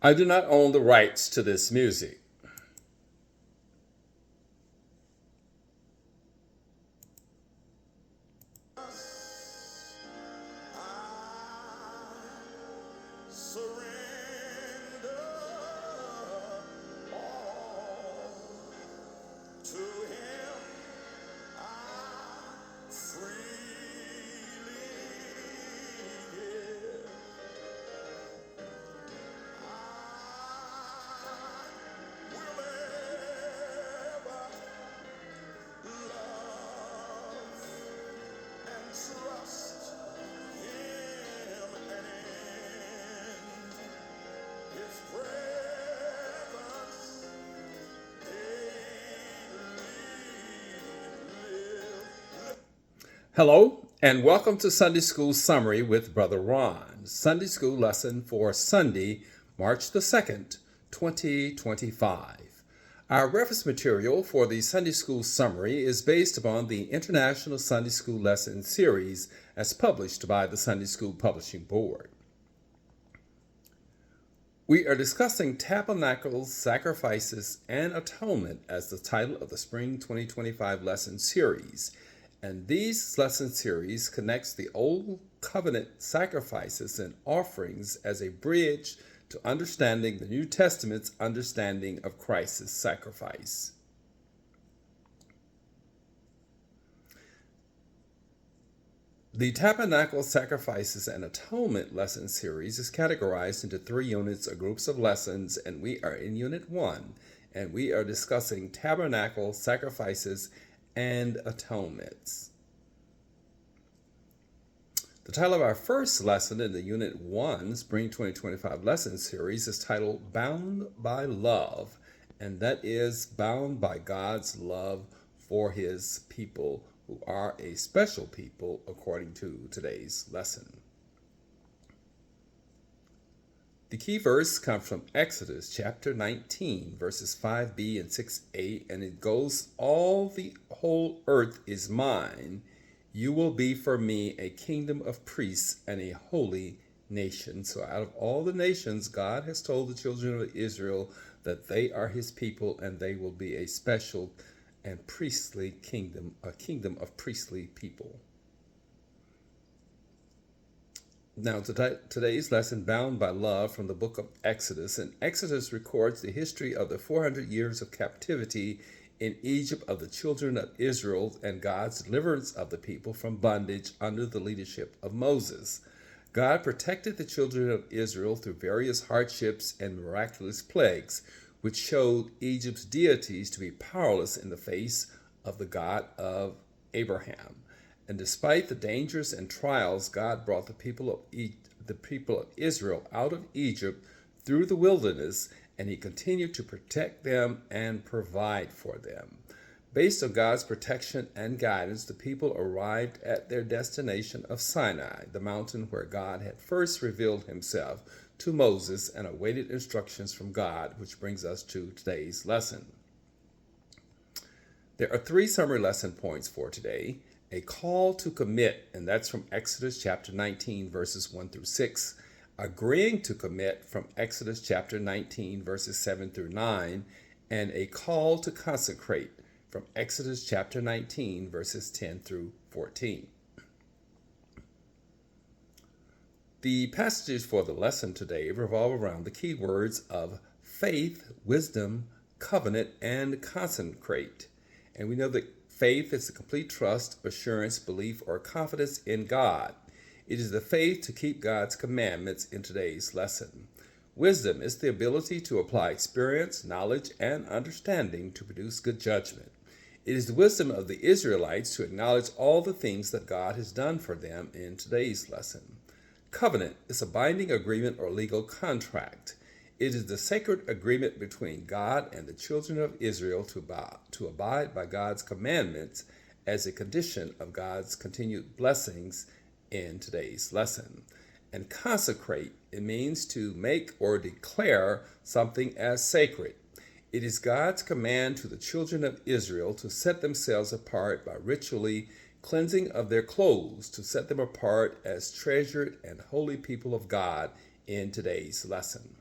I do not own the rights to this music. Surrender all to Him. I freely give. I will ever love and trust Him and in His presence daily live. Hello, and welcome to Sunday School Summary with Brother Ron. Sunday School lesson for Sunday, March the 2nd, 2025. Our reference material for the Sunday School Summary is based upon the International Sunday School Lesson Series as published by the Sunday School Publishing Board. We are discussing Tabernacles, Sacrifices, and Atonement as the title of the Spring 2025 lesson series. And these lesson series connects the Old Covenant sacrifices and offerings as a bridge to understanding the New Testament's understanding of Christ's sacrifice. The Tabernacle Sacrifices and Atonement lesson series is categorized into 3 units or groups of lessons, and we are in Unit 1, and we are discussing Tabernacle Sacrifices and Atonements. The title of our first lesson in the Unit 1 Spring 2025 lesson series is titled Bound by Love, and that is bound by God's love for His people who are a special people according to today's lesson. The key verse comes from Exodus chapter 19, verses 5b and 6a, and it goes, "All the whole earth is mine. You will be for me a kingdom of priests and a holy nation." So out of all the nations, God has told the children of Israel that they are His people and they will be a special and priestly kingdom, a kingdom of priestly people. Now, today's lesson, Bound by Love, from the book of Exodus. And Exodus records the history of the 400 years of captivity in Egypt of the children of Israel and God's deliverance of the people from bondage under the leadership of Moses. God protected the children of Israel through various hardships and miraculous plagues, which showed Egypt's deities to be powerless in the face of the God of Abraham. And despite the dangers and trials, God brought the people of Israel out of Egypt through the wilderness, and He continued to protect them and provide for them. Based on God's protection and guidance, the people arrived at their destination of Sinai, the mountain where God had first revealed Himself to Moses and awaited instructions from God, which brings us to today's lesson. There are 3 summary lesson points for today. A call to commit, and that's from Exodus chapter 19, verses 1 through 6. Agreeing to commit from Exodus chapter 19, verses 7 through 9. And a call to consecrate from Exodus chapter 19, verses 10 through 14. The passages for the lesson today revolve around the key words of faith, wisdom, covenant, and consecrate. And we know that faith is the complete trust, assurance, belief, or confidence in God. It is the faith to keep God's commandments in today's lesson. Wisdom is the ability to apply experience, knowledge, and understanding to produce good judgment. It is the wisdom of the Israelites to acknowledge all the things that God has done for them in today's lesson. Covenant is a binding agreement or legal contract. It is the sacred agreement between God and the children of Israel to abide by God's commandments as a condition of God's continued blessings in today's lesson. And consecrate, it means to make or declare something as sacred. It is God's command to the children of Israel to set themselves apart by ritually cleansing of their clothes, to set them apart as treasured and holy people of God in today's lesson.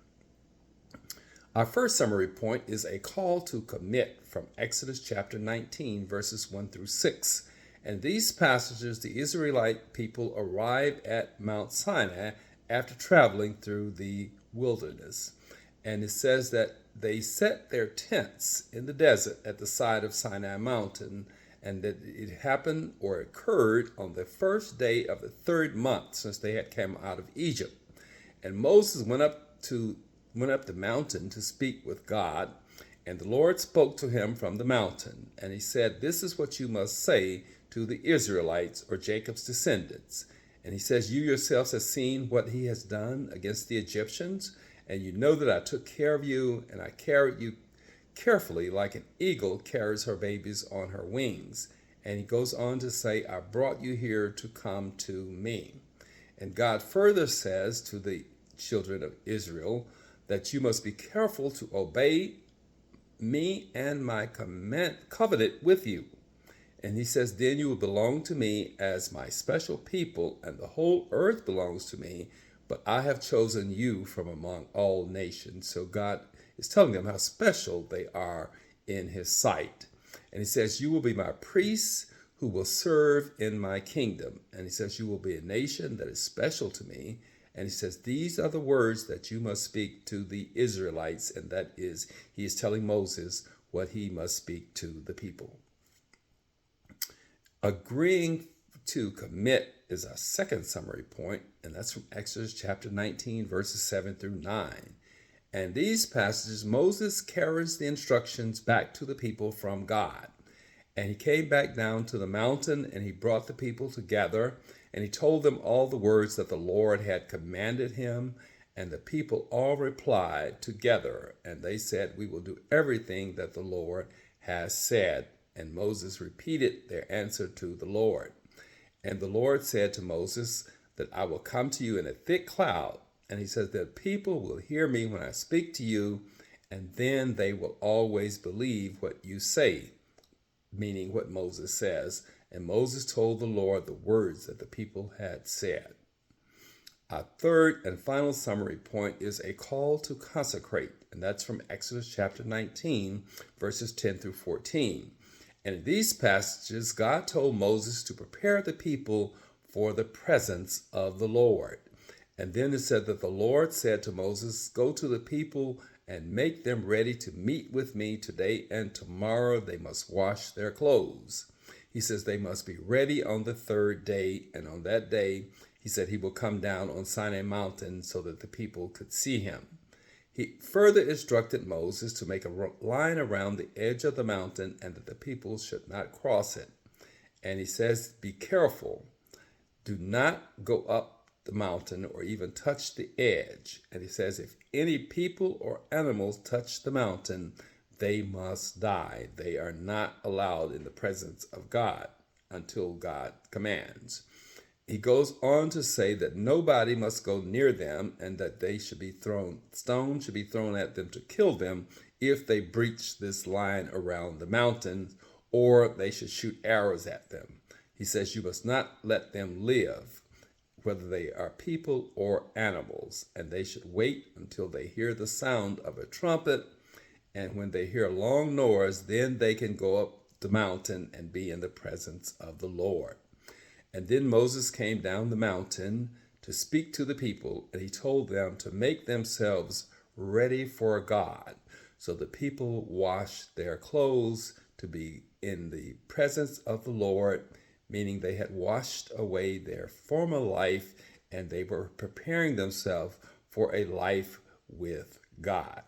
Our first summary point is a call to commit from Exodus chapter 19, verses 1 through 6. And these passages, the Israelite people arrived at Mount Sinai after traveling through the wilderness. And it says that they set their tents in the desert at the side of Sinai Mountain, and that it happened or occurred on the first day of the third month since they had come out of Egypt. And Moses went up the mountain to speak with God, and the Lord spoke to him from the mountain. And he said, "This is what you must say to the Israelites, or Jacob's descendants." And he says, "You yourselves have seen what he has done against the Egyptians, and you know that I took care of you, and I carried you carefully like an eagle carries her babies on her wings." And he goes on to say, "I brought you here to come to me." And God further says to the children of Israel that you must be careful to obey me and my covenant with you. And he says, "Then you will belong to me as my special people, and the whole earth belongs to me, but I have chosen you from among all nations." So God is telling them how special they are in his sight. And he says, "You will be my priests who will serve in my kingdom." And he says, "You will be a nation that is special to me." And he says, "These are the words that you must speak to the Israelites." And that is, he is telling Moses what he must speak to the people. Agreeing to commit is our second summary point, and that's from Exodus chapter 19, verses 7 through 9. And these passages, Moses carries the instructions back to the people from God. And he came back down to the mountain, and he brought the people together, and he told them all the words that the Lord had commanded him. And the people all replied together, and they said, "We will do everything that the Lord has said." And Moses repeated their answer to the Lord. And the Lord said to Moses that, "I will come to you in a thick cloud." And he says that people will hear me when I speak to you, and then they will always believe what you say, meaning what Moses says. And Moses told the Lord the words that the people had said. Our third and final summary point is a call to consecrate, and that's from Exodus chapter 19, verses 10 through 14. And in these passages, God told Moses to prepare the people for the presence of the Lord. And then it said that the Lord said to Moses, "Go to the people and make them ready to meet with me today and tomorrow. They must wash their clothes." He says they must be ready on the third day. And on that day, he said he will come down on Sinai Mountain so that the people could see him. He further instructed Moses to make a line around the edge of the mountain and that the people should not cross it. And he says, "Be careful. Do not go up the mountain or even touch the edge." And he says, "If any people or animals touch the mountain, they must die. They are not allowed in the presence of God until God commands." He goes on to say that nobody must go near them and that stones should be thrown at them to kill them if they breach this line around the mountain, or they should shoot arrows at them. He says you must not let them live, whether they are people or animals, and they should wait until they hear the sound of a trumpet. And when they hear a long noise, then they can go up the mountain and be in the presence of the Lord. And then Moses came down the mountain to speak to the people, and he told them to make themselves ready for God. So the people washed their clothes to be in the presence of the Lord, meaning they had washed away their former life and they were preparing themselves for a life with God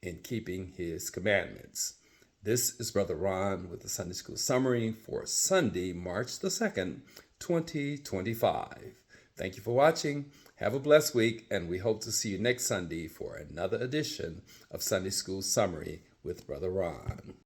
in keeping his commandments. This is Brother Ron with the Sunday School Summary for Sunday, March the 2nd, 2025. Thank you for watching. Have a blessed week, and we hope to see you next Sunday for another edition of Sunday School Summary with Brother Ron.